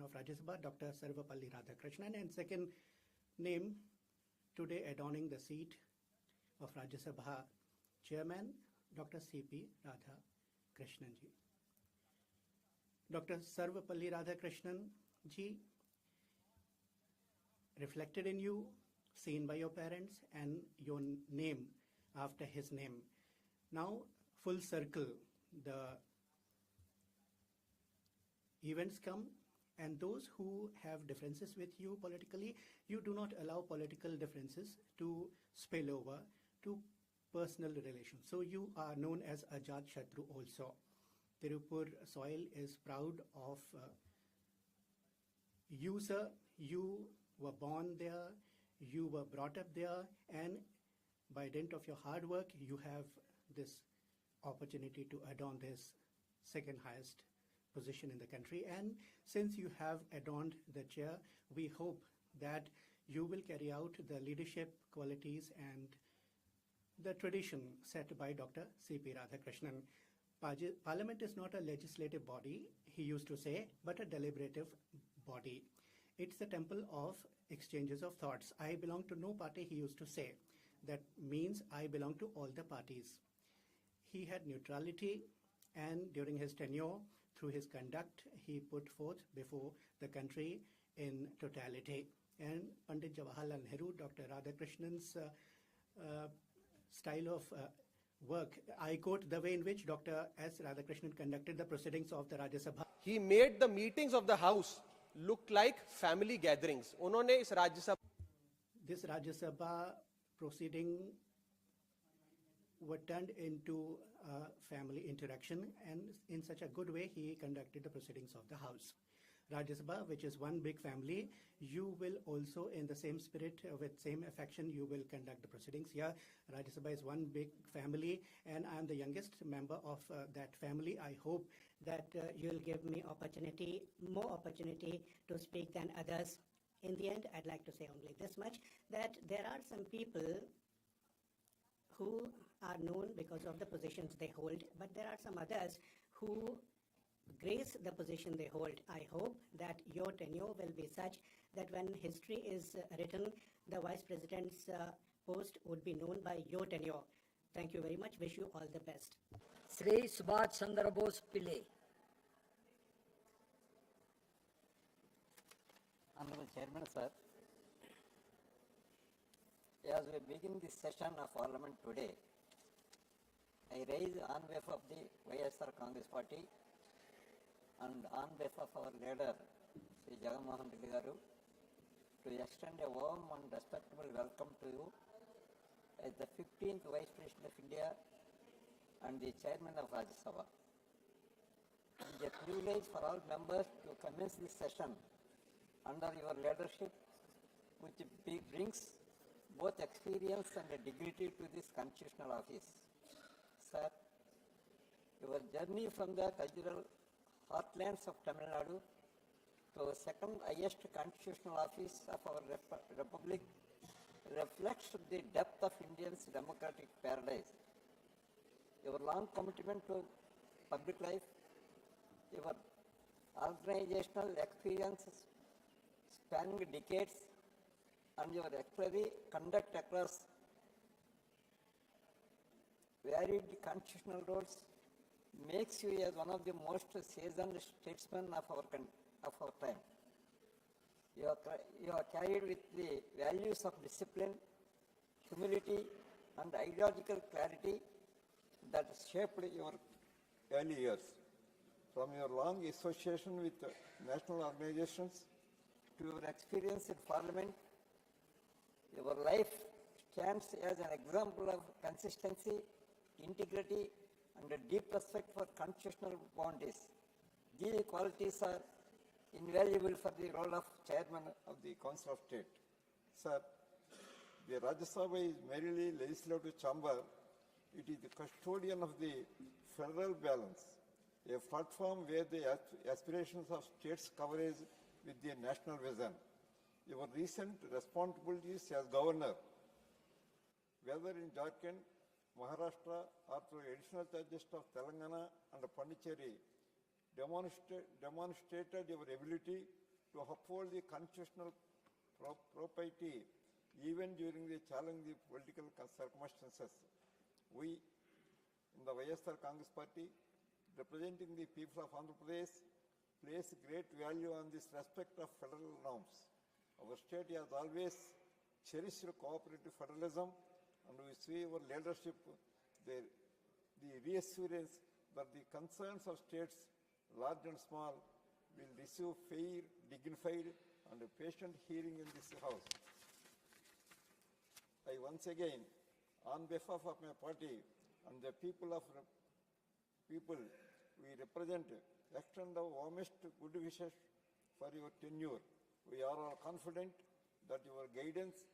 of Rajya Sabha, Dr. Sarvapalli Radhakrishnan, and second name today adorning the seat of Rajya Sabha Chairman, Dr. C.P. Radhakrishnan ji. Dr. Sarvapalli Radhakrishnan ji, reflected in you, seen by your parents, and your name after his name. Now, full circle, the events come, and those who have differences with you politically, you do not allow political differences to spill over to personal relations. So you are known as Ajat Shatru also. Tirupur soil is proud of you, sir. You were born there, you were brought up there, and by dint of your hard work, you have this opportunity to adorn this second highest position in the country. And since you have adorned the chair, we hope that you will carry out the leadership qualities and the tradition set by Dr. C.P. Radhakrishnan. Parliament is not a legislative body, he used to say, but a deliberative body. It's the temple of exchanges of thoughts. I belong to no party, he used to say. That means I belong to all the parties. He had neutrality, and during his tenure, through his conduct, he put forth before the country in totality. And Pandit Jawaharlal Nehru, Dr. Radhakrishnan's style of work, I quote the way in which Dr. S. Radhakrishnan conducted the proceedings of the Rajya Sabha. He made the meetings of the House look like family gatherings. उन्होंने इस राज्य सभा This Rajya Sabha proceeding were turned into a family interaction, and in such a good way he conducted the proceedings of the House. Rajya Sabha, which is one big family, you will also, in the same spirit, with same affection, you will conduct the proceedings here. Rajya Sabha is one big family, and I am the youngest member of that family. I hope that you'll give me more opportunity to speak than others. In the end, I'd like to say only this much, that there are some people who are known because of the positions they hold, but there are some others who grace the position they hold. I hope that your tenure will be such that when history is written, the Vice President's post would be known by your tenure. Thank you very much. Wish you all the best. Sri Subhash Chandra Bose Pillai. Honorable Chairman, sir, as we begin this session of Parliament today, I raise on behalf of the YSR Congress Party and on behalf of our leader, Sri Jagannath Reddy Garu, to extend a warm and respectful welcome to you as the 15th Vice President of India and the Chairman of Rajya Sabha. It is a privilege for all members to commence this session under your leadership, which brings both experience and dignity to this constitutional office. Sir, your journey from the cultural heartlands of Tamil Nadu to the second highest constitutional office of our Republic reflects the depth of India's democratic paradise. Your long commitment to public life, your organizational experiences spanning decades, and your exemplary conduct across varied constitutional roles makes you as one of the most seasoned statesmen of our time. You are carried with the values of discipline, humility, and ideological clarity that shaped your early years. From your long association with national organizations to your experience in Parliament, your life stands as an example of consistency, integrity, and a deep respect for constitutional boundaries. These qualities are invaluable for the role of Chairman of the Council of State. Sir, the Rajya Sabha is merely legislative chamber. It is the custodian of the federal balance, a platform where the aspirations of states coverage with the national vision. Your recent responsibilities as governor, whether in Jharkhand, Maharashtra, or through additional charges of Telangana and Pondicherry, demonstrated your ability to uphold the constitutional propriety even during the challenging political circumstances. We, in the YSR Congress Party, representing the people of Andhra Pradesh, place great value on this respect of federal norms. Our state has always cherished cooperative federalism, and we see our leadership, the reassurance that the concerns of states, large and small, will receive fair, dignified, and a patient hearing in this House. I once again, on behalf of my party and the people we represent, extend the warmest good wishes for your tenure. We are all confident that your guidance,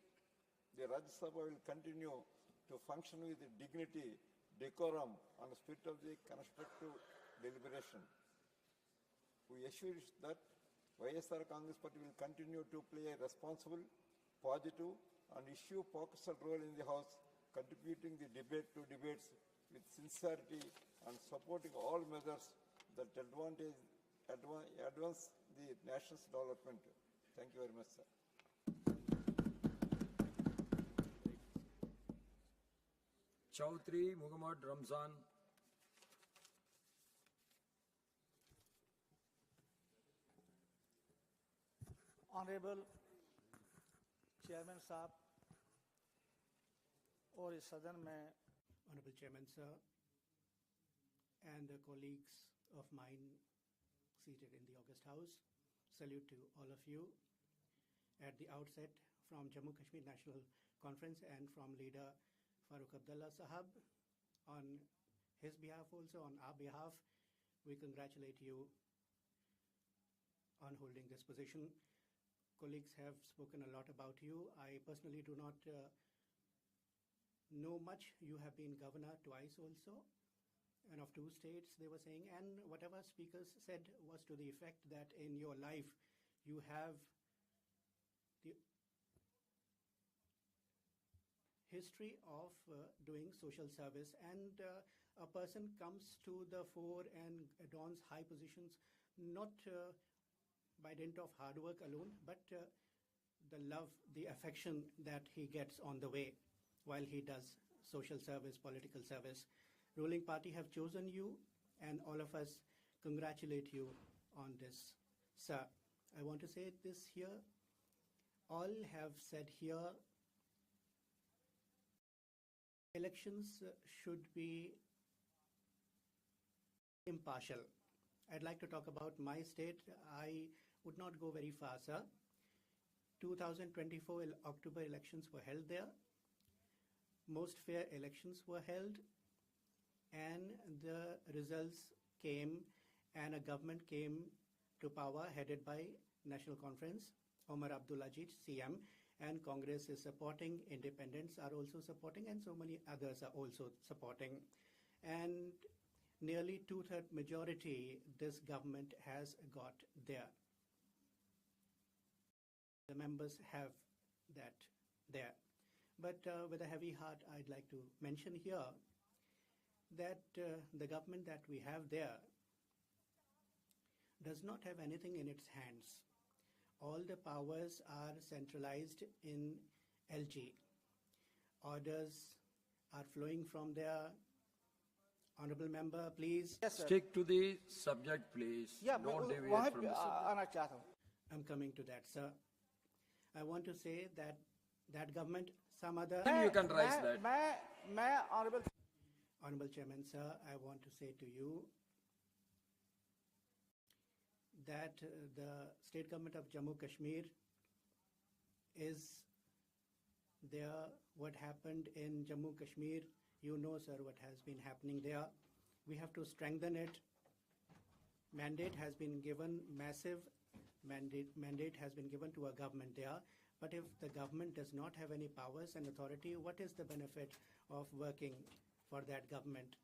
the Rajya Sabha will continue to function with dignity, decorum, and spirit of the constructive deliberation. We assure that YSR Congress Party will continue to play a responsible, positive, and issue-focused role in the House, contributing the debate to debates with sincerity and supporting all measures that advance the nation's development. Thank you very much, sir. Chaudhry Muhammad Ramzan. Honorable Chairman साहब और इस सदन में Honorable Chairman, sir, and the colleagues of mine seated in the August House, salute to all of you. At the outset, from Jammu Kashmir National Conference and from leader Farooq Abdullah Sahab, on his behalf also, on our behalf, we congratulate you on holding this position. Colleagues have spoken a lot about you. I personally do not know much. You have been governor twice also, and of 2 states, they were saying, and whatever speakers said was to the effect that in your life you have the history of doing social service, and a person comes to the fore and adorns high positions not by dint of hard work alone, but the love, the affection that he gets on the way while he does social service, political service. Ruling party have chosen you, and all of us congratulate you on this, sir. I want to say this here. All have said here, elections should be impartial. I'd like to talk about my state. I would not go very far, sir. 2024 October elections were held there. Most fair elections were held, and the results came, and a government came to power headed by National Conference, Omar Abdulajid, CM, and Congress is supporting, independents are also supporting, and so many others are also supporting. And nearly 2/3 majority this government has got there. The members have that there. But with a heavy heart, I'd like to mention here that the government that we have there does not have anything in its hands. All the powers are centralized in LG. Orders are flowing from there. Honorable member, please. Yes, sir. Stick to the subject, please. Yeah, Don't मैं deviate वहाँ from पे the subject. आना चाहता हूँ. I'm coming to that, sir. I want to say that that government, some other... Then you can raise that. मैं Honorable Chairman, sir, I want to say to you that the state government of Jammu Kashmir is there. What happened in Jammu Kashmir, you know, sir, what has been happening there. We have to strengthen it. Mandate has been given, massive mandate has been given to a government there. But if the government does not have any powers and authority, what is the benefit of working for that government?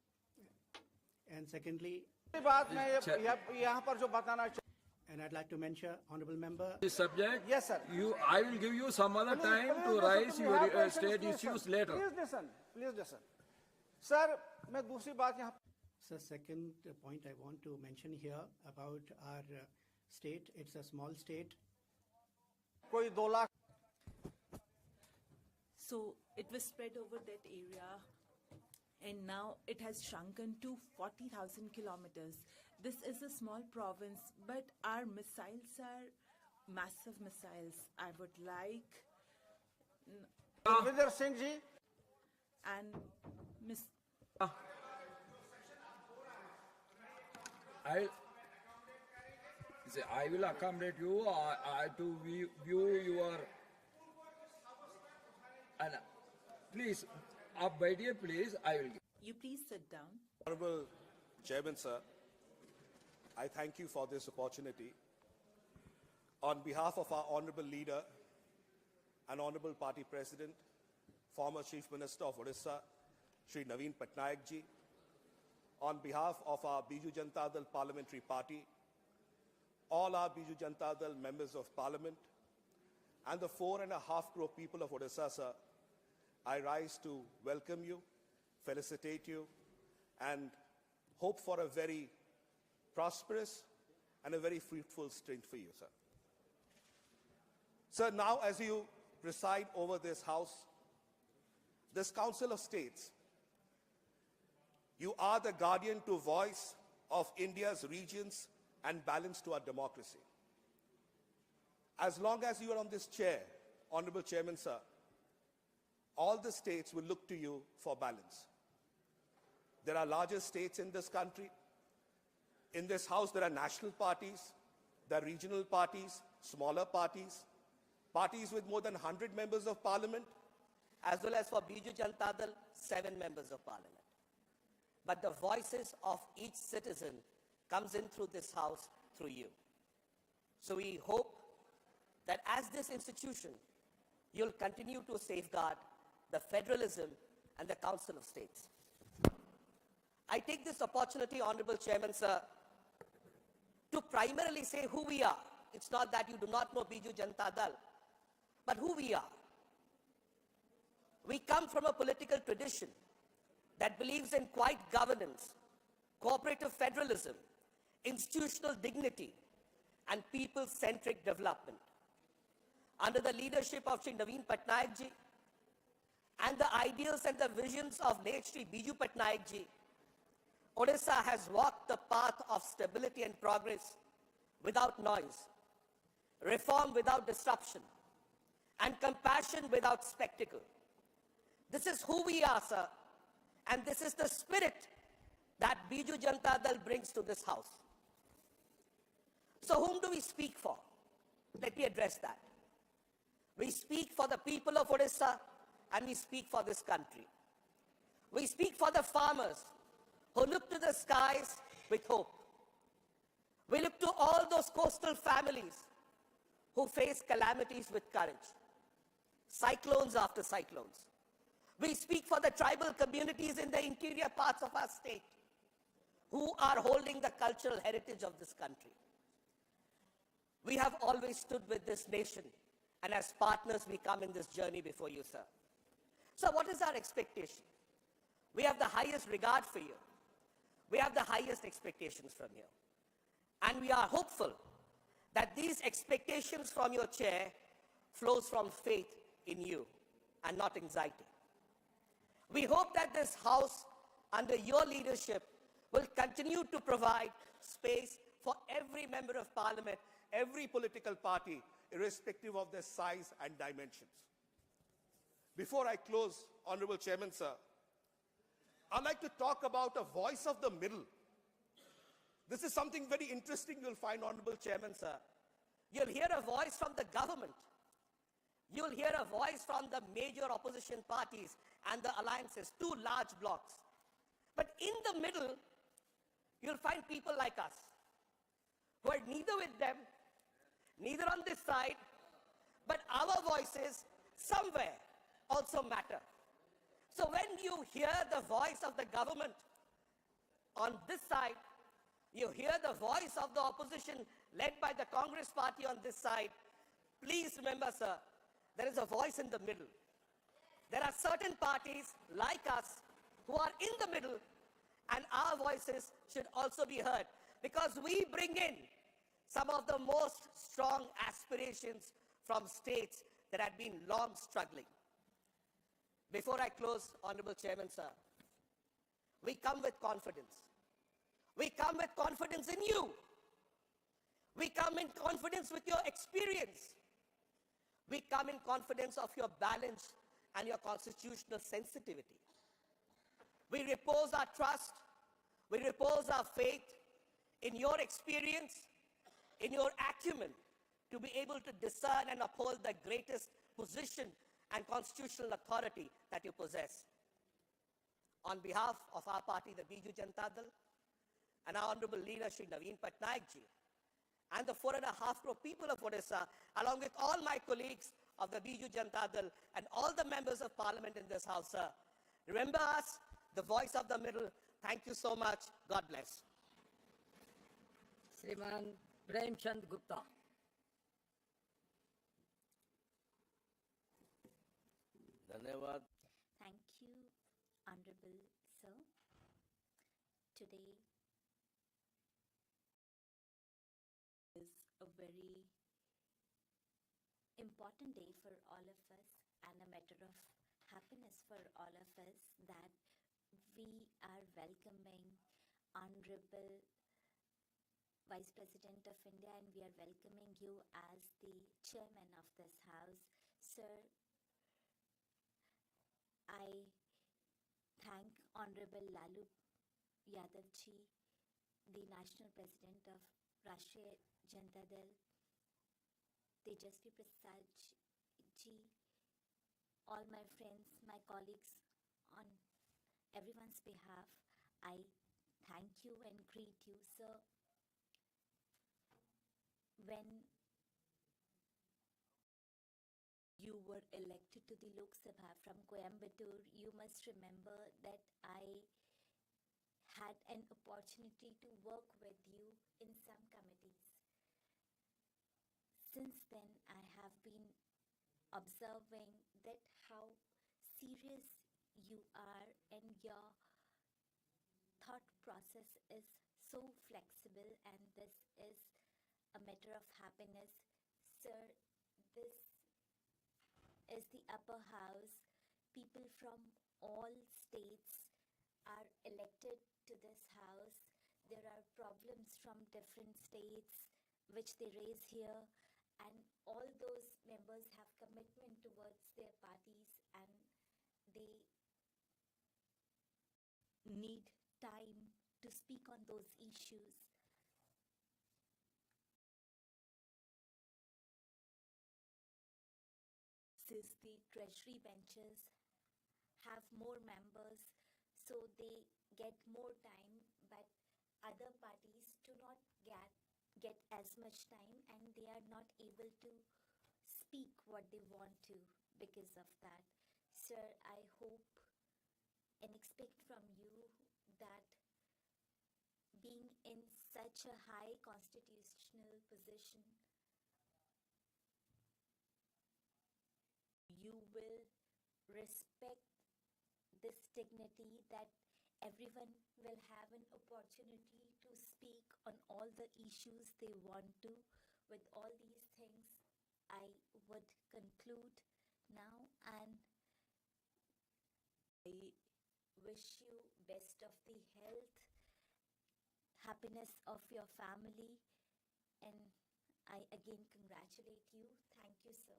And secondly, बात मैं यहाँ पर जो बताना चाहूँ. and I'd like to mention, honorable member, The subject. Yes, sir. I will give you some other time to raise your state issues later. Please listen. Sir, मैं दूसरी बात यहाँ. sir, second point I want to mention here about our state. It's a small state. कोई 2 lakh So it was spread over that area, and now it has shrunken to 40,000 kilometers. This is a small province, but our missiles are massive missiles. I would like Vijay Singh ji and Miss I will accommodate you to view your. And please, my dear, please, I will. you please sit down. Honorable Chairman, sir, I thank you for this opportunity. On behalf of our honorable leader and honorable party president, former Chief Minister of Odisha, Shri Naveen Patnaik ji, on behalf of our Biju Janata Dal Parliamentary Party, all our Biju Janata Dal members of Parliament, and the 4.5 crore people of Odisha, sir, I rise to welcome you, felicitate you, and hope for a very prosperous and a very fruitful stint for you, sir. Sir, now as you preside over this House, this Council of States, you are the guardian to voice of India's regions and balance to our democracy. As long as you are on this chair, Honorable Chairman, sir, all the states will look to you for balance. There are larger states in this country. In this House, there are national parties, there are regional parties, smaller parties, parties with more than 100 members of parliament, as well as for Biju Janata Dal, 7 members of parliament. But the voices of each citizen comes in through this House, through you. So we hope that as this institution, you'll continue to safeguard the federalism and the Council of States. I take this opportunity, Honorable Chairman, sir, to primarily say who we are. It's not that you do not know Biju Janata Dal, but who we are. We come from a political tradition that believes in quiet governance, cooperative federalism, institutional dignity, and people-centric development. Under the leadership of Shri Naveen Patnaik ji and the ideals and the visions of late Shri Biju Patnaik ji, Odisha has walked the path of stability and progress without noise, reform without disruption, and compassion without spectacle. This is who we are, sir, and this is the spirit that Biju Janata Dal brings to this House. So whom do we speak for? Let me address that. We speak for the people of Odisha, and we speak for this country. We speak for the farmers who look to the skies with hope. We look to all those coastal families who face calamities with courage, cyclones after cyclones. We speak for the tribal communities in the interior parts of our state who are holding the cultural heritage of this country. We have always stood with this nation, and as partners we come in this journey before you, sir. So what is our expectation? We have the highest regard for you. We have the highest expectations from you. And we are hopeful that these expectations from your chair flows from faith in you and not anxiety. We hope that this House, under your leadership, will continue to provide space for every member of Parliament, every political party, irrespective of their size and dimensions. Before I close, Honorable Chairman, sir, I'd like to talk about a voice of the middle. This is something very interesting you'll find, Honorable Chairman, sir. You'll hear a voice from the government. You'll hear a voice from the major opposition parties and the alliances, 2 large blocs. But in the middle, you'll find people like us, who are neither with them, neither on this side, but our voices somewhere also matter. So when you hear the voice of the government on this side, you hear the voice of the opposition led by the Congress party on this side, please remember, sir, there is a voice in the middle. There are certain parties like us who are in the middle, and our voices should also be heard, because we bring in some of the most strong aspirations from states that had been long struggling. Before I close, Honorable Chairman, sir, we come with confidence. We come with confidence in you. We come in confidence with your experience. We come in confidence of your balance and your constitutional sensitivity. We repose our trust, we repose our faith in your experience, in your acumen, to be able to discern and uphold the greatest position and constitutional authority that you possess. On behalf of our party, the Biju Janata Dal, and our Honorable Leader, Shri Naveen Patnaik ji, and the 4.5 crore people of Odisha, along with all my colleagues of the Biju Janata Dal and all the members of Parliament in this House, sir, remember us, the voice of the middle. Thank you so much. God bless. Sriman Premchand Gupta. धन्यवाद. Thank you, Honorable Sir. Today is a very important day for all of us and a matter of happiness for all of us that we are welcoming Honorable Vice President of India, and we are welcoming you as the Chairman of this House. Sir, I thank Honorable Lalu Yadav ji, the National President of Rajya Janata Dal, Tejasvi Prasad ji, all my friends, my colleagues, on everyone's behalf, I thank you and greet you, sir. When you were elected to the Lok Sabha from Coimbatore, you must remember that I had an opportunity to work with you in some committees. Since then, I have been observing that how serious you are and your thought process is so flexible, and this is a matter of happiness. Sir, this is the upper house. People from all states are elected to this house. There are problems from different states which they raise here, and all those members have commitment towards their parties, and they need time to speak on those issues. Since the treasury benches have more members, so they get more time, but other parties do not get as much time, and they are not able to speak what they want to because of that. Sir, I hope and expect from you that being in such a high constitutional position, you will respect this dignity, that everyone will have an opportunity to speak on all the issues they want to. With all these things, I would conclude now, and I wish you best of the health, happiness of your family, and I again congratulate you. Thank you, sir.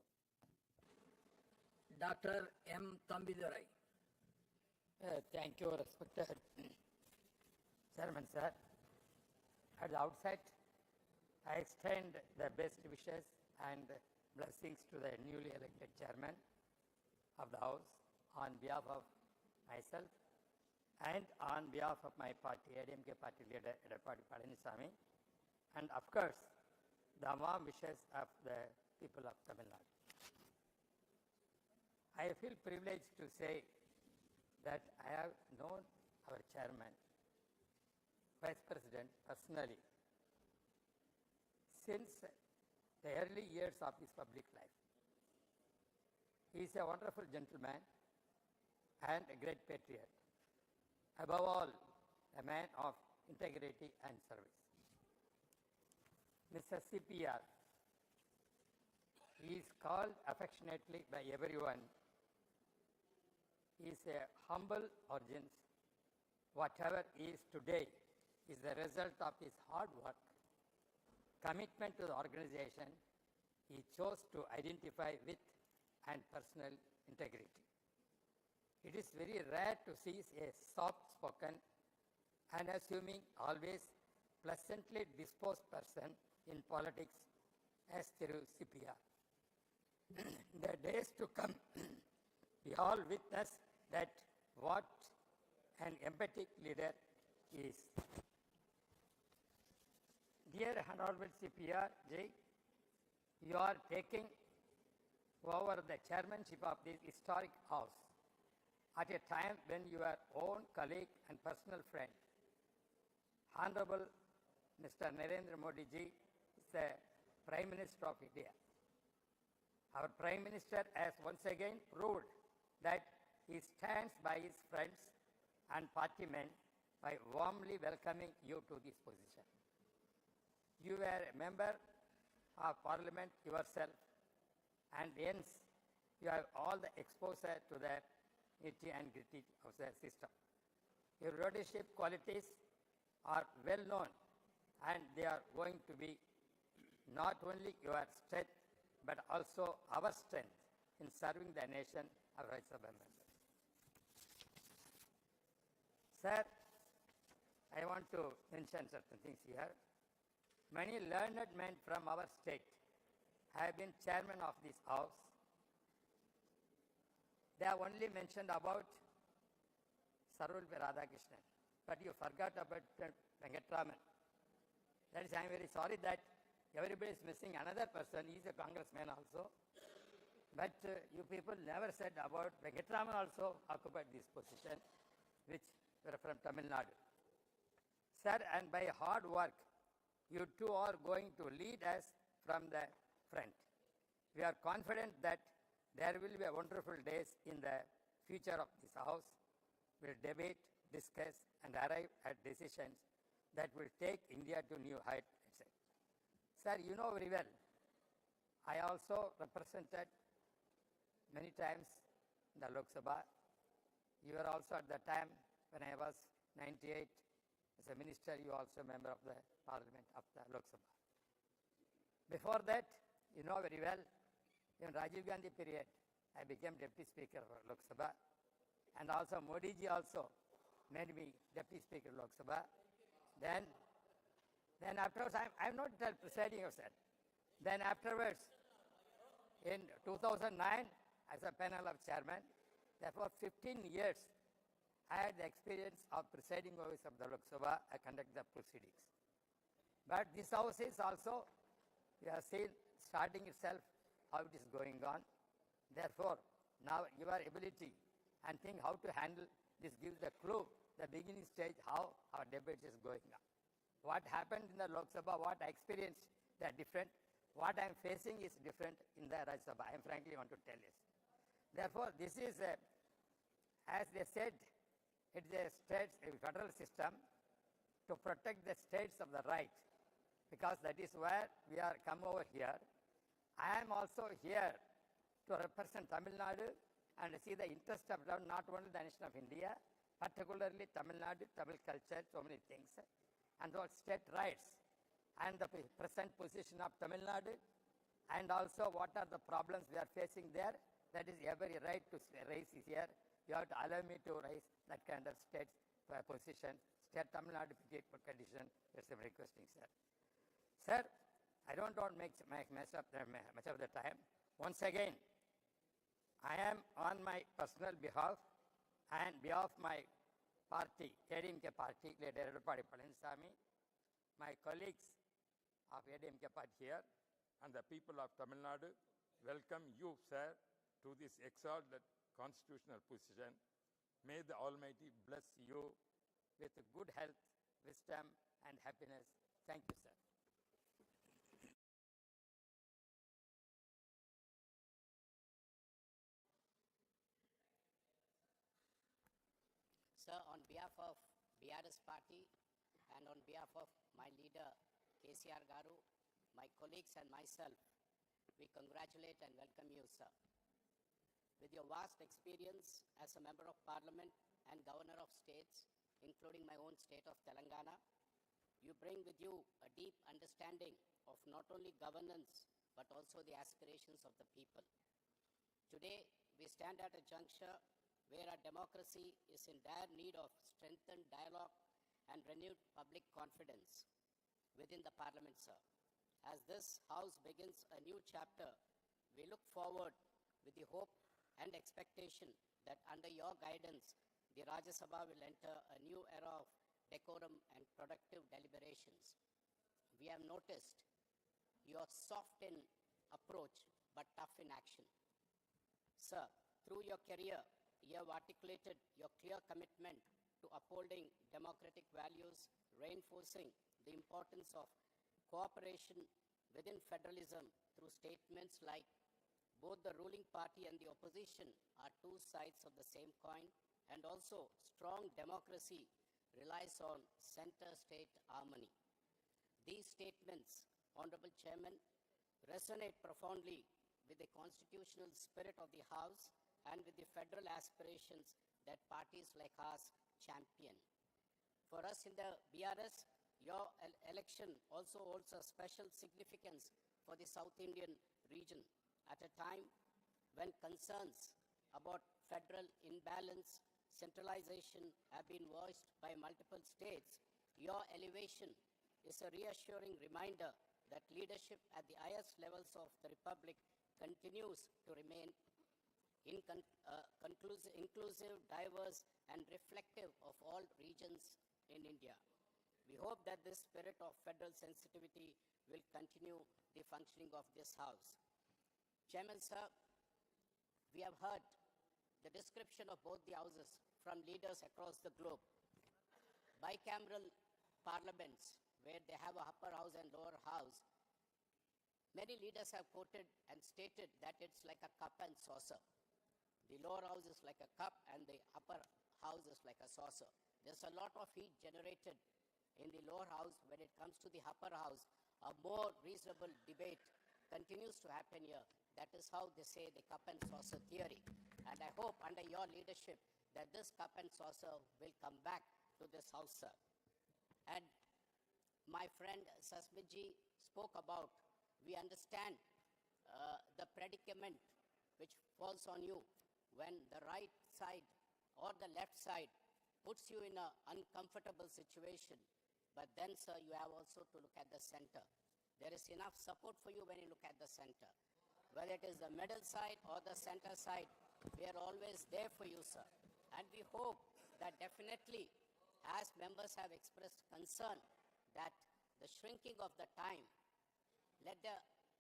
Dr. M. Tambidurai. Thank you, respected Chairman, sir. At the outset, I extend the best wishes and blessings to the newly elected Chairman of the House on behalf of myself and on behalf of my party, ADMK party leader, Edappadi Palaniswamy, and of course, the warm wishes of the people of Tamil Nadu. I feel privileged to say that I have known our Chairman, Vice President personally since the early years of his public life. He is a wonderful gentleman and a great patriot. Above all, a man of integrity and service. Mr. CPR, He is called affectionately by everyone. He is a humble origins. Whatever he is today is the result of his hard work, commitment to the organization he chose to identify with, and personal integrity. It is very rare to see a soft-spoken, unassuming, always pleasantly disposed person in politics as Thiru CPR. The days to come, we all witness that what an empathic leader is. Dear Honorable CPR Ji, you are taking over the chairmanship of this historic house at a time when your own colleague and personal friend, Honorable Mr. Narendra Modi Ji, is the Prime Minister of India. Our Prime Minister has once again proved that he stands by his friends and partymen by warmly welcoming you to this position. You were a member of Parliament yourself, and hence you have all the exposure to the nitty and gritty of the system. Your leadership qualities are well known, and they are going to be not only your strength but also our strength in serving the nation of Rajya Sabha members. Sir, I want to mention certain things here. Many learned men from our state have been chairman of this house. They have only mentioned about Sarvapalli Radhakrishnan, but you forgot about Venkatraman. That is, I am very sorry that everybody is missing another person. He is a congressman also. But you people never said about Venkatraman also occupied this position, which were from Tamil Nadu. Sir, and by hard work, you two are going to lead us from the front. We are confident that there will be wonderful days in the future of this house. We will debate, discuss, and arrive at decisions that will take India to new heights. Sir, you know very well, I also represented many times in the Lok Sabha. You were also at the time when I was 98 as a minister, you were also a member of the Parliament of the Lok Sabha. Before that, you know very well, in Rajiv Gandhi period, I became Deputy Speaker of Lok Sabha, and also Modi ji also made me Deputy Speaker of Lok Sabha. Then afterwards, I am not presiding of that. Then afterwards, in 2009, as a panel of chairman, therefore 15 years, I had the experience of presiding office of the Lok Sabha. I conduct the proceedings. But this house is also, we have seen starting itself how it is going on. Therefore, now your ability and think how to handle this gives the clue, the beginning stage, how our debate is going on. What happened in the Lok Sabha, what I experienced, they are different. What I am facing is different in the Rajya Sabha. I frankly want to tell you. Therefore, this is, as they said, it is a federal system to protect the states of the right, because that is where we are come over here. I am also here to represent Tamil Nadu and see the interest of not only the nation of India, particularly Tamil Nadu, Tamil culture, so many things, and all state rights, and the present position of Tamil Nadu, and also what are the problems we are facing there. That is every right to raise is here. You have to allow me to raise that kind of state position, state Tamil Nadu condition. That's what I'm requesting, sir. Sir, I don't want to make much of the time. Once again, I am on my personal behalf and behalf of my party, ADMK party, leader Edappadi Palaniswamy, my colleagues of ADMK party here, and the people of Tamil Nadu welcome you, sir, to this exalted constitutional position. May the Almighty bless you with good health, wisdom, and happiness. Thank you, sir. Sir, on behalf of BRS party and on behalf of my leader KCR Garu, my colleagues and myself, we congratulate and welcome you, sir. With your vast experience as a member of parliament and governor of states, including my own state of Telangana, you bring with you a deep understanding of not only governance, but also the aspirations of the people. Today, we stand at a juncture where our democracy is in dire need of strengthened dialogue and renewed public confidence within the parliament, sir. As this house begins a new chapter, we look forward with the hope and expectation that under your guidance, the Rajya Sabha will enter a new era of decorum and productive deliberations. We have noticed your soft in approach but tough in action. Sir, through your career, you have articulated your clear commitment to upholding democratic values, reinforcing the importance of cooperation within federalism through statements like both the ruling party and the opposition are two sides of the same coin, and also strong democracy relies on center-state harmony. These statements, Honorable Chairman, resonate profoundly with the constitutional spirit of the House and with the federal aspirations that parties like ours champion. For us in the BRS, your election also holds a special significance for the South Indian region at a time when concerns about federal imbalance, centralization have been voiced by multiple states. Your elevation is a reassuring reminder that leadership at the highest levels of the Republic continues to remain inclusive, diverse, and reflective of all regions in India. We hope that this spirit of federal sensitivity will continue the functioning of this House. Chairman, sir, we have heard the description of both the houses from leaders across the globe. Bicameral parliaments, where they have a upper house and lower house, many leaders have quoted and stated that it's like a cup and saucer. The lower house is like a cup and the upper house is like a saucer. There's a lot of heat generated in the lower house. When it comes to the upper house, a more reasonable debate continues to happen here. That is how they say the cup and saucer theory. And I hope under your leadership that this cup and saucer will come back to this house, sir. And my friend Sasmiji spoke about, we understand the predicament which falls on you when the right side or the left side puts you in an uncomfortable situation. But then, sir, you have also to look at the center. There is enough support for you when you look at the center. Whether it is the middle side or the center side, we are always there for you, sir. And we hope that definitely, as members have expressed concern that the shrinking of the time, let the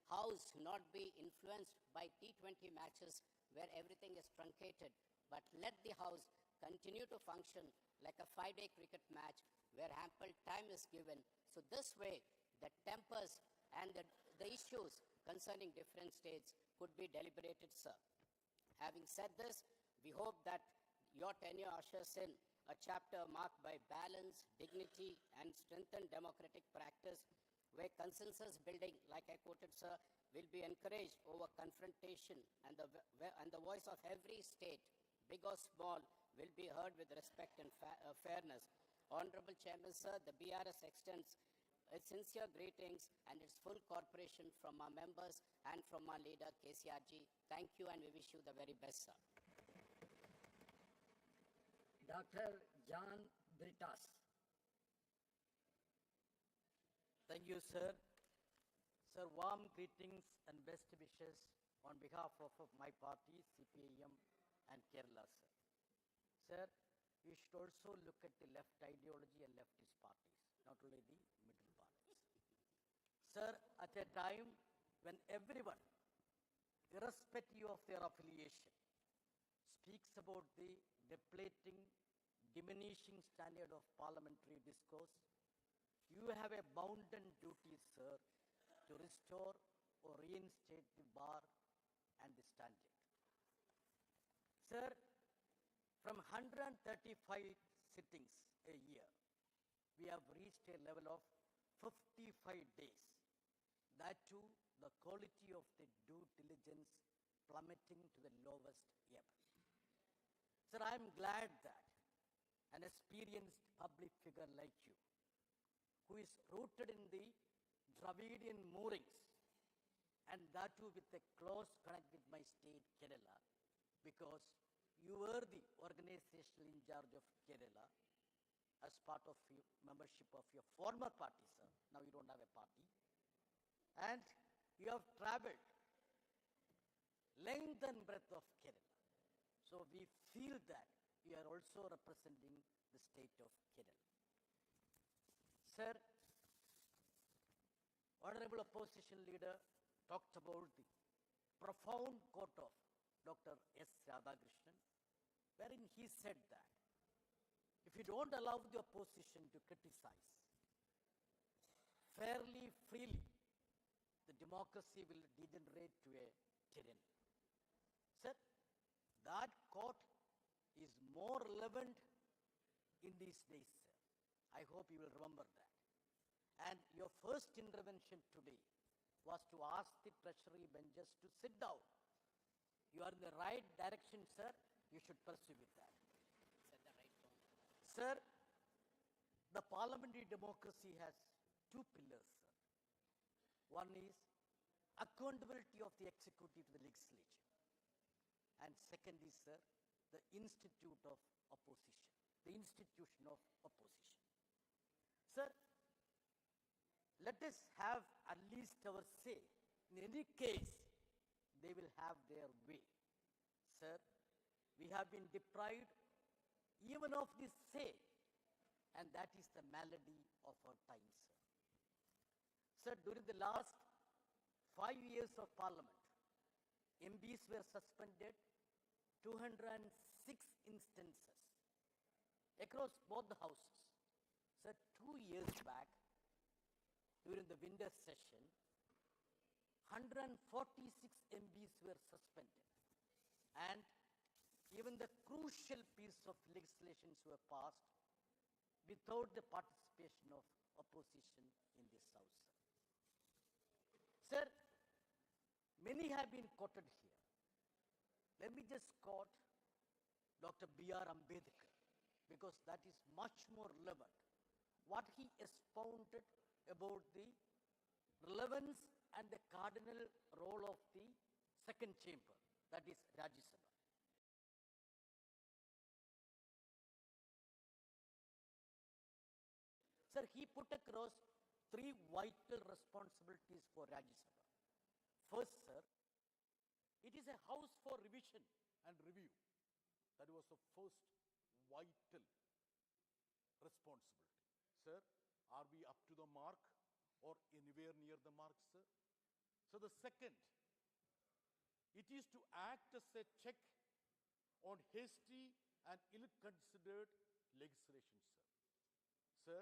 House not be influenced by T20 matches where everything is truncated, but let the House continue to function like a 5-day cricket match where ample time is given. So this way, the tempers and the issues concerning different states could be deliberated, sir. Having said this, we hope that your tenure ushers in a chapter marked by balance, dignity, and strengthened democratic practice, where consensus building, like I quoted, sir, will be encouraged over confrontation, and the voice of every state, big or small, will be heard with respect and fairness. Honorable Chairman, sir, the BRS extends its sincere greetings and its full cooperation from our members and from our leader, KCRG. Thank you, and we wish you the very best, sir. Dr. John Britas. Thank you, sir. Sir, warm greetings and best wishes on behalf of my party, CPIM, and Kerala, sir. Sir, we should also look at the left ideology and leftist parties, not only the middle parties. Sir, at a time when everyone, irrespective of their affiliation, speaks about the depleting, diminishing standard of parliamentary discourse, you have a bounden duty, sir, to restore or reinstate the bar and the standard. Sir, from 135 sittings a year, we have reached a level of 55 days. That too the quality of the due diligence plummeting to the lowest ebb. Sir, I am glad that an experienced public figure like you, who is rooted in the Dravidian moorings, and that too with a close connect with my state, Kerala, because you were the organizational in charge of Kerala as part of your membership of your former party, sir. Now you don't have a party. And you have traveled length and breadth of Kerala. So we feel that you are also representing the state of Kerala. Sir, Honorable Opposition Leader talked about the profound quote of Dr. S. Radhakrishnan, wherein he said that if you don't allow the opposition to criticize fairly, freely, the democracy will degenerate to a tyranny. Sir, that quote is more relevant in these days, sir. I hope you will remember that. And your first intervention today was to ask the treasury benches to sit down. You are in the right direction, sir. You should pursue with that. Set the right tone. Sir, the parliamentary democracy has two pillars, sir. One is accountability of the executive to the legislature. And second is, sir, the institute of opposition, the institution of opposition. Sir, let us have at least our say. In any case, they will have their way. Sir, we have been deprived even of this say, and that is the malady of our times, sir. Sir, during the last 5 years of Parliament, MPs were suspended 206 instances across both the houses. Sir, 2 years back, during the winter session, 146 MPs were suspended, and even the crucial piece of legislation were passed without the participation of opposition in this house. Sir, many have been quoted here. Let me just quote Dr. B.R. Ambedkar, because that is much more relevant. What he expounded about the relevance and the cardinal role of the second chamber, that is Rajya Sabha. Sir, he put across 3 vital responsibilities for Rajya Sabha. First, sir, it is a house for revision and review. That was the first vital responsibility. Sir, are we up to the mark or anywhere near the mark, sir? So the second, it is to act as a check on hasty and ill-considered legislation, sir. Sir,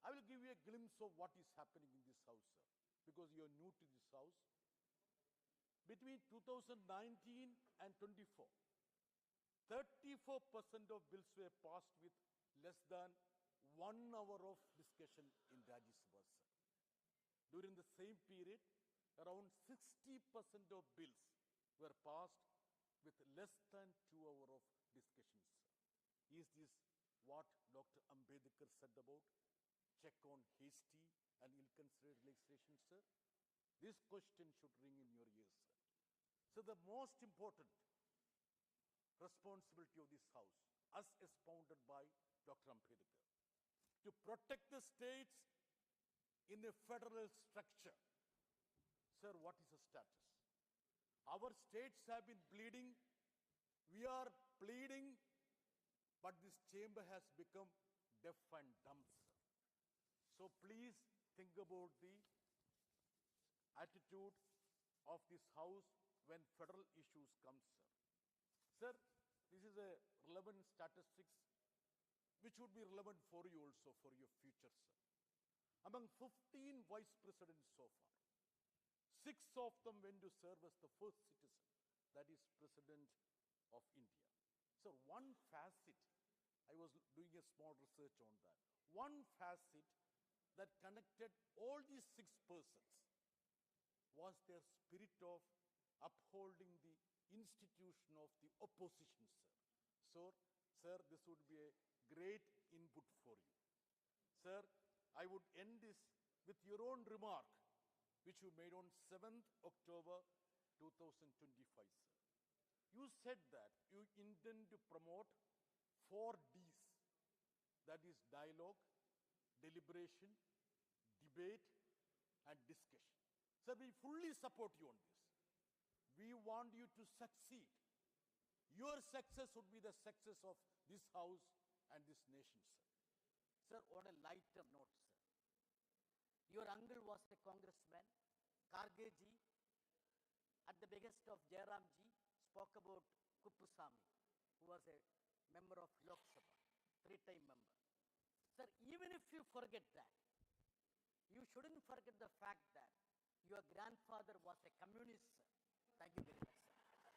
I will give you a glimpse of what is happening in this house, sir, because you are new to this house. Between 2019 and 24, 34% of bills were passed with less than 1 hour of discussion in Rajya Sabha, sir. During the same period, around 60% of bills were passed with less than 2 hours of discussion, sir. Is this what Dr. Ambedkar said about check on hasty and ill-considered legislation, sir? This question should ring in your ears, sir. So the most important responsibility of this house, as expounded by Dr. Ambedkar, to protect the states in a federal structure. Sir, what is the status? Our states have been bleeding. We are pleading, but this chamber has become deaf and dumb, sir. So please think about the attitude of this house when federal issues come, sir. Sir, this is a relevant statistics which would be relevant for you also for your future, sir. Among 15 vice presidents so far, 6 of them went to serve as the first citizen, that is President of India. So one facet, I was doing a small research on that, one facet that connected all these 6 persons was their spirit of upholding the institution of the opposition, sir. So, sir, this would be a great input for you. Sir, I would end this with your own remark, which you made on 7th October 2025, sir. You said that you intend to promote 4 Ds, that is dialogue, deliberation, debate, and discussion. Sir, we fully support you on this. We want you to succeed. Your success would be the success of this house and this nation, sir. Sir, on a lighter note, sir. Your uncle was a congressman, Kharge ji, at the behest of Jairam ji, spoke about Kuppusamy, who was a member of Lok Sabha, 3-time member. Sir, even if you forget that, you shouldn't forget the fact that your grandfather was a communist, sir. Thank you very much, sir.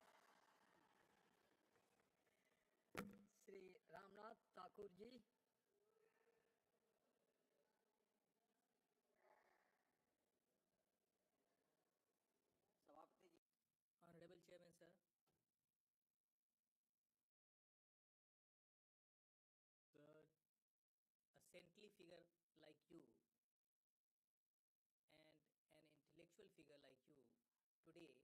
Sri Ramnath Thakur ji. Sabhapati ji. Honorable Chairman, sir. Sir, a saintly figure like you and an intellectual figure like you today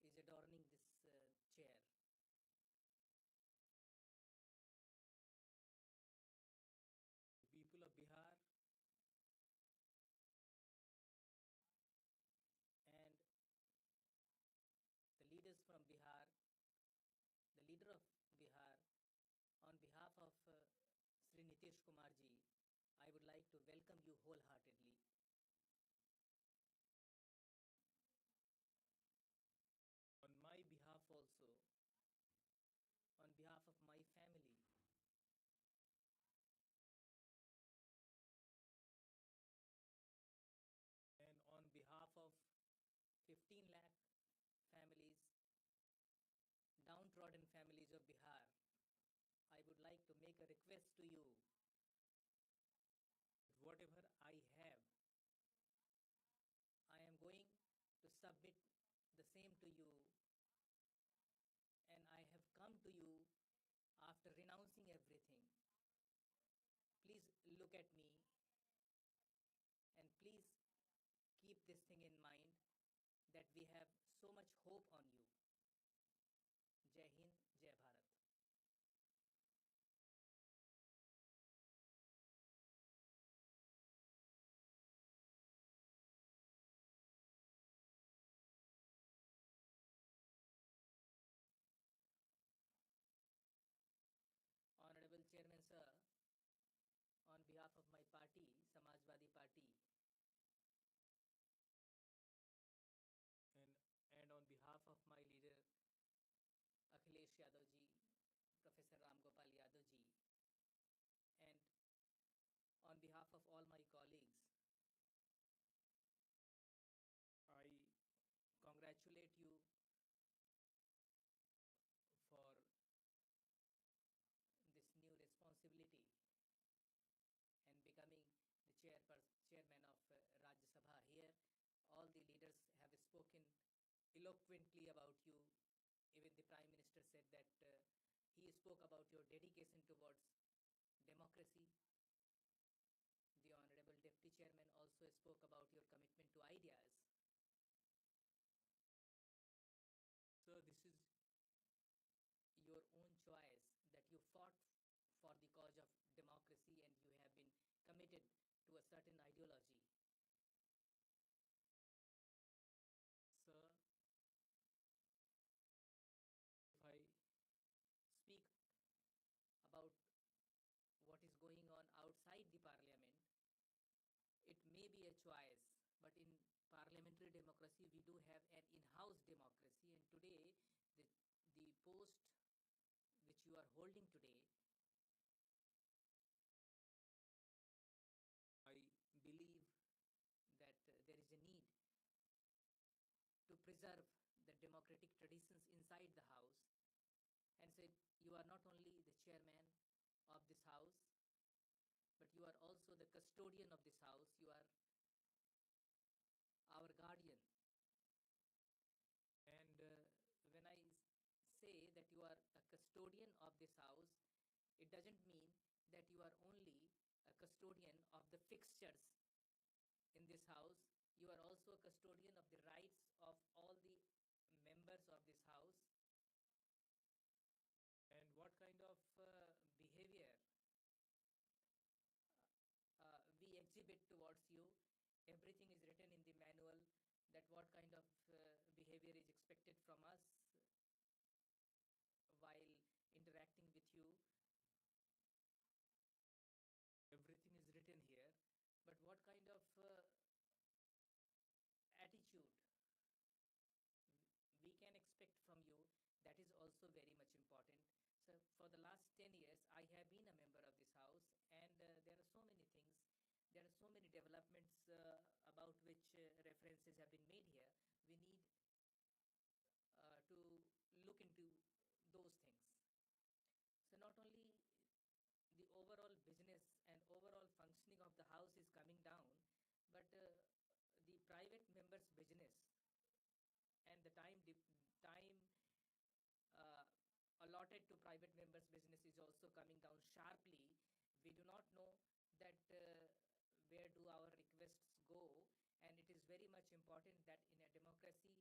is adorning this chair. The people of Bihar and the leaders from Bihar, the leader of Bihar, on behalf of Sri Nitish Kumar ji, I would like to welcome you wholeheartedly. On my behalf also, on behalf of my family, and on behalf of 15 lakh families, downtrodden families of Bihar, I would like to make a request to you. Whatever I have, I am going to submit the same to you, and I have come to you after renouncing everything. Please look at me and please keep this thing in mind that we have so much hope on you. Jai Hind, Jai Bharat. Honorable Chairman, sir, on behalf of my party, Samajwadi Party, and on behalf of my leader, Akhilesh Yadav ji, Professor Ram Gopal Yadav ji, and on behalf of all my colleagues, I congratulate you for this new responsibility and becoming the chairman of Rajya Sabha. Here, all the leaders have spoken eloquently about you. Even the Prime Minister said that he spoke about your dedication towards democracy. The Honorable Deputy Chairman also spoke about your commitment to ideas. So this is your own choice that you fought for the cause of democracy and you have been committed to a certain ideology. Sir, if I speak about what is going on outside the parliament, it may be a choice, but in parliamentary democracy, we do have an in-house democracy, and today, the post which you are holding today, I believe that there is a need to preserve the democratic traditions inside the house. And so you are not only the chairman of this house, but you are also the custodian of this house. You are our guardian fixtures in this house. You are also a custodian of the rights of all the members of this house. And what kind of behavior we exhibit towards you. Everything is written in the manual, that what kind of behavior is expected from us while interacting with you. Everything is written here. But what kind of attitude we can expect from you, that is also very much important. So for the last 10 years, I have been a member of this house, and there are so many things, there are so many developments about which references have been made here. We need to look into those things. So not only the overall business and overall functioning of the house is coming down, but the private members' business and the time allotted to private members' business is also coming down sharply. We do not know that where do our requests go, and it is very much important that in a democracy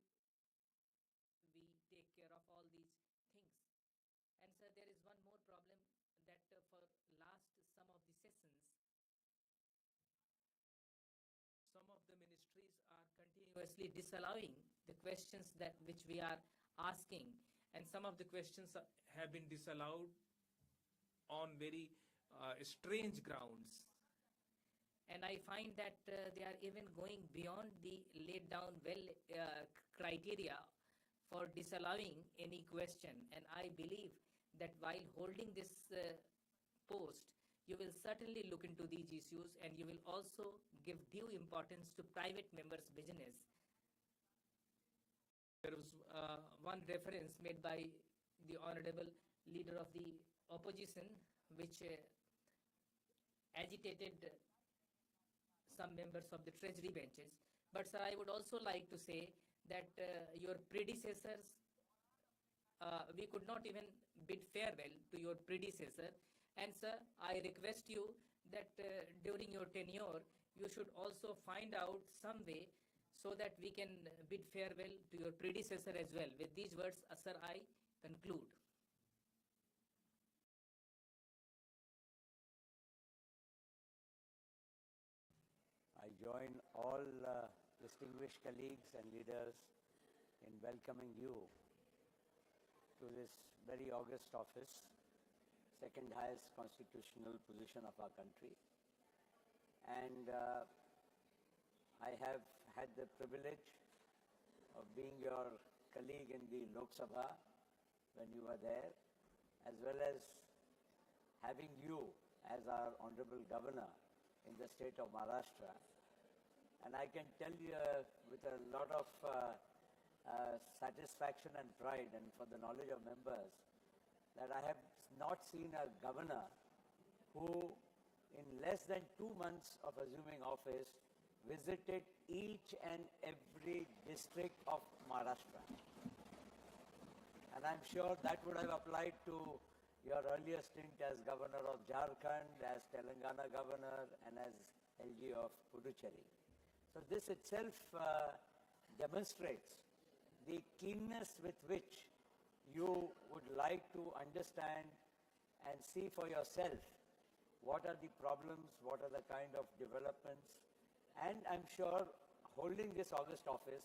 we take care of all these things. And so there is one more problem, that for last some of the sessions, some of the ministries are continuously disallowing the questions that which we are asking, and some of the questions have been disallowed on very strange grounds. And I find that they are even going beyond the laid down criteria for disallowing any question. And I believe that while holding this post, you will certainly look into these issues, and you will also give due importance to private members' business. There was one reference made by the Honorable Leader of the Opposition, which agitated some members of the Treasury benches. But sir, I would also like to say that your predecessors, we could not even bid farewell to your predecessor. And sir, I request you that during your tenure, you should also find out some way so that we can bid farewell to your predecessor as well. With these words, sir, I conclude. I join all distinguished colleagues and leaders in welcoming you to this very august office, second highest constitutional position of our country. And I have had the privilege of being your colleague in the Lok Sabha when you were there, as well as having you as our Honorable Governor in the state of Maharashtra. And I can tell you with a lot of satisfaction and pride, and for the knowledge of members, that I have not seen a governor who, in less than 2 months of assuming office, visited each and every district of Maharashtra. And I'm sure that would have applied to your earlier stint as Governor of Jharkhand, as Telangana Governor, and as LG of Puducherry. So this itself demonstrates the keenness with which you would like to understand and see for yourself what are the problems, what are the kind of developments. And I'm sure holding this august office,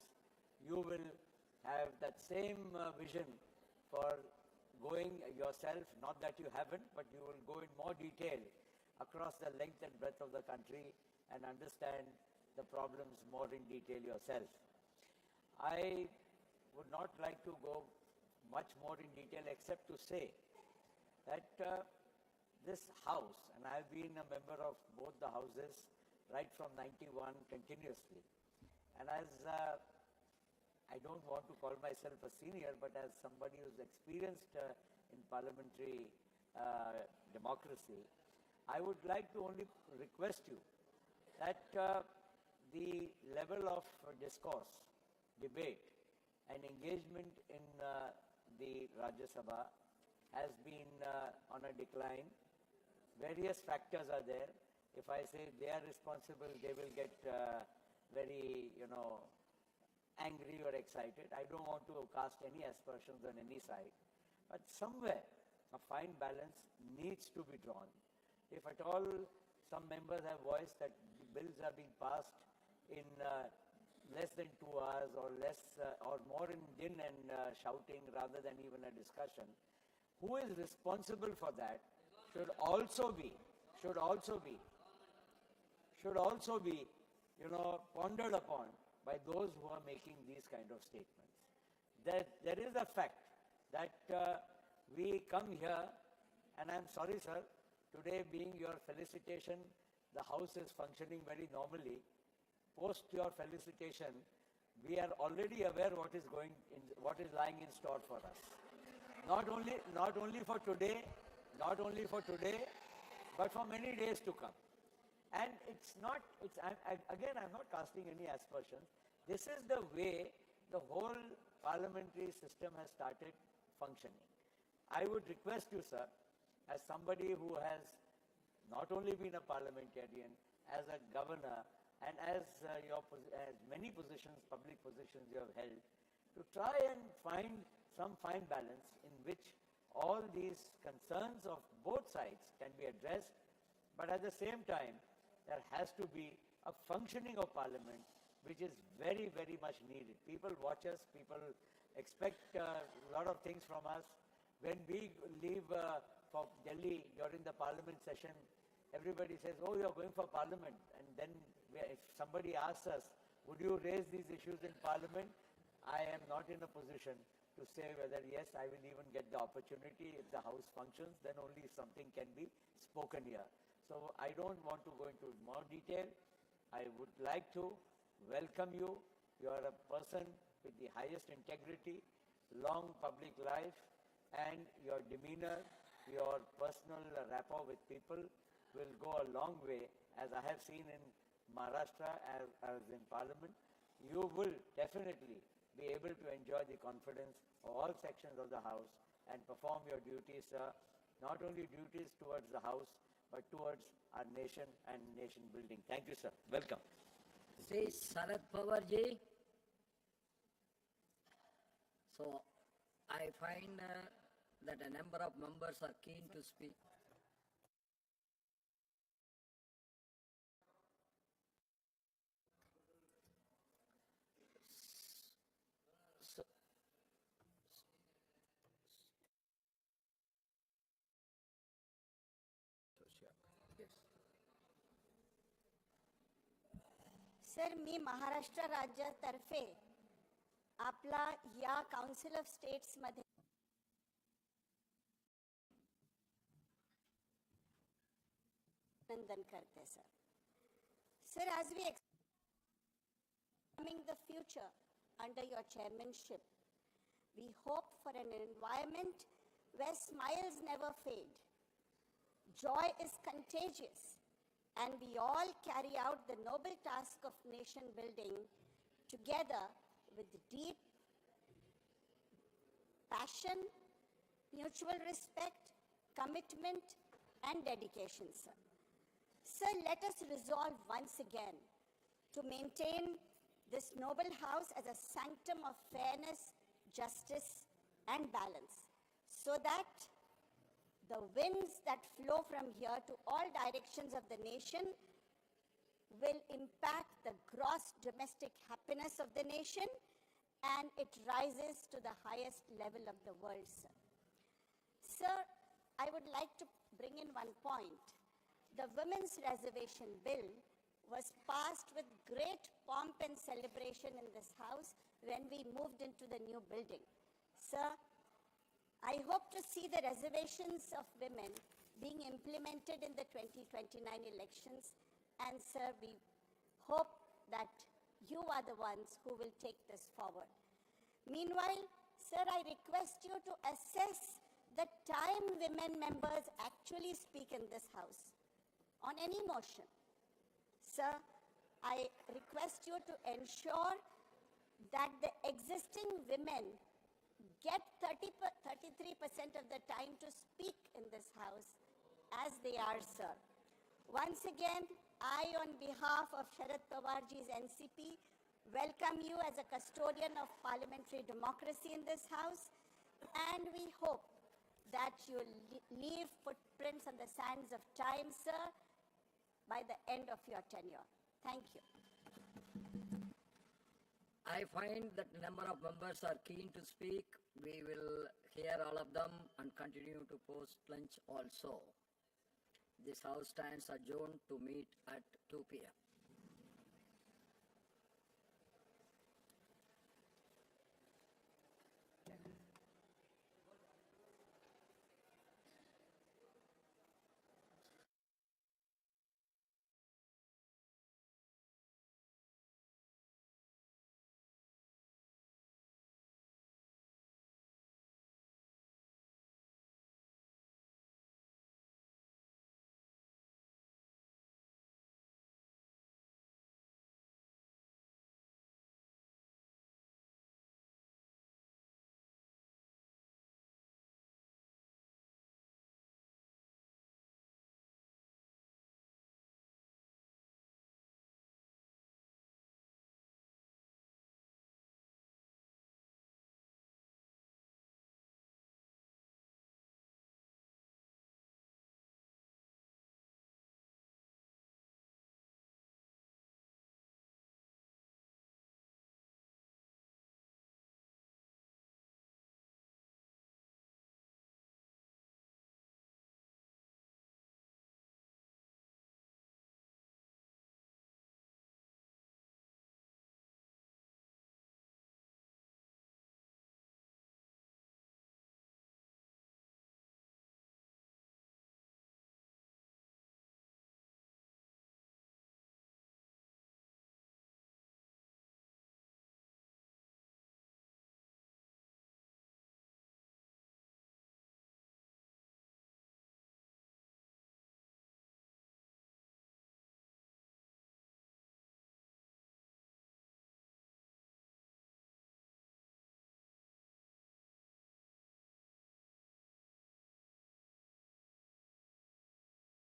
you will have that same vision for going yourself, not that you haven't, but you will go in more detail across the length and breadth of the country and understand the problems more in detail yourself. I would not like to go much more in detail except to say that this house, and I've been a member of both the houses right from 91 continuously, and as I don't want to call myself a senior, but as somebody who's experienced in parliamentary democracy, I would like to only request you that the level of discourse, debate, and engagement in the Rajya Sabha has been on a decline. Various factors are there. If I say they are responsible, they will get very, angry or excited. I don't want to cast any aspersions on any side. But somewhere, a fine balance needs to be drawn. If at all some members have voiced that bills are being passed in less than 2 hours or less or more in din and shouting rather than even a discussion, who is responsible for that should also be pondered upon by those who are making these kind of statements. There is a fact that we come here, and I'm sorry, sir, today being your felicitation, the House is functioning very normally. Post your felicitation, we are already aware what is lying in store for us. Not only for today, but for many days to come. And I'm not casting any aspersions. This is the way the whole parliamentary system has started functioning. I would request you, sir, as somebody who has not only been a parliamentarian, as a governor, and as many positions, public positions you have held, to try and find some fine balance in which all these concerns of both sides can be addressed, but at the same time, there has to be a functioning of Parliament, which is very, very much needed. People watch us, people expect a lot of things from us. When we leave for Delhi during the Parliament session, everybody says, oh, you're going for Parliament. And then if somebody asks us, would you raise these issues in Parliament? I am not in a position to say whether, yes, I will even get the opportunity. If the House functions, then only something can be spoken here. So I don't want to go into more detail. I would like to welcome you. You are a person with the highest integrity, long public life, and your demeanor, your personal rapport with people will go a long way, as I have seen in Maharashtra as in Parliament. You will definitely be able to enjoy the confidence of all sections of the House and perform your duties, sir. Not only duties towards the House, but towards our nation and nation building. Thank you, sir. Welcome. Sri Sharad Pawar ji. So, I find that a number of members are keen to speak. So, sir मी महाराष्ट्र राज्यातर्फे आपला या council of states मध्ये अभिनंदन करते sir. Sir, as we examine the future under your chairmanship, we hope for an environment where smiles never fade, joy is contagious, and we all carry out the noble task of nation building together with deep passion, mutual respect, commitment, and dedication, sir. Sir, let us resolve once again to maintain this noble house as a sanctum of fairness, justice, and balance, so that the winds that flow from here to all directions of the nation will impact the gross domestic happiness of the nation, and it rises to the highest level of the world, sir. Sir, I would like to bring in one point. The Women's Reservation Bill was passed with great pomp and celebration in this house when we moved into the new building. Sir, I hope to see the reservations of women being implemented in the 2029 elections, and sir, we hope that you are the ones who will take this forward. Meanwhile, sir, I request you to assess the time women members actually speak in this house on any motion. Sir, I request you to ensure that the existing women get 33% of the time to speak in this house, as they are, sir. Once again, I, on behalf of Sharad Pawarji's NCP, welcome you as a custodian of parliamentary democracy in this House, and we hope that you leave footprints on the sands of time, sir, by the end of your tenure. Thank you. I find that a number of members are keen to speak. We will hear all of them and continue to post lunch also. This House stands adjourned to meet at 2 p.m.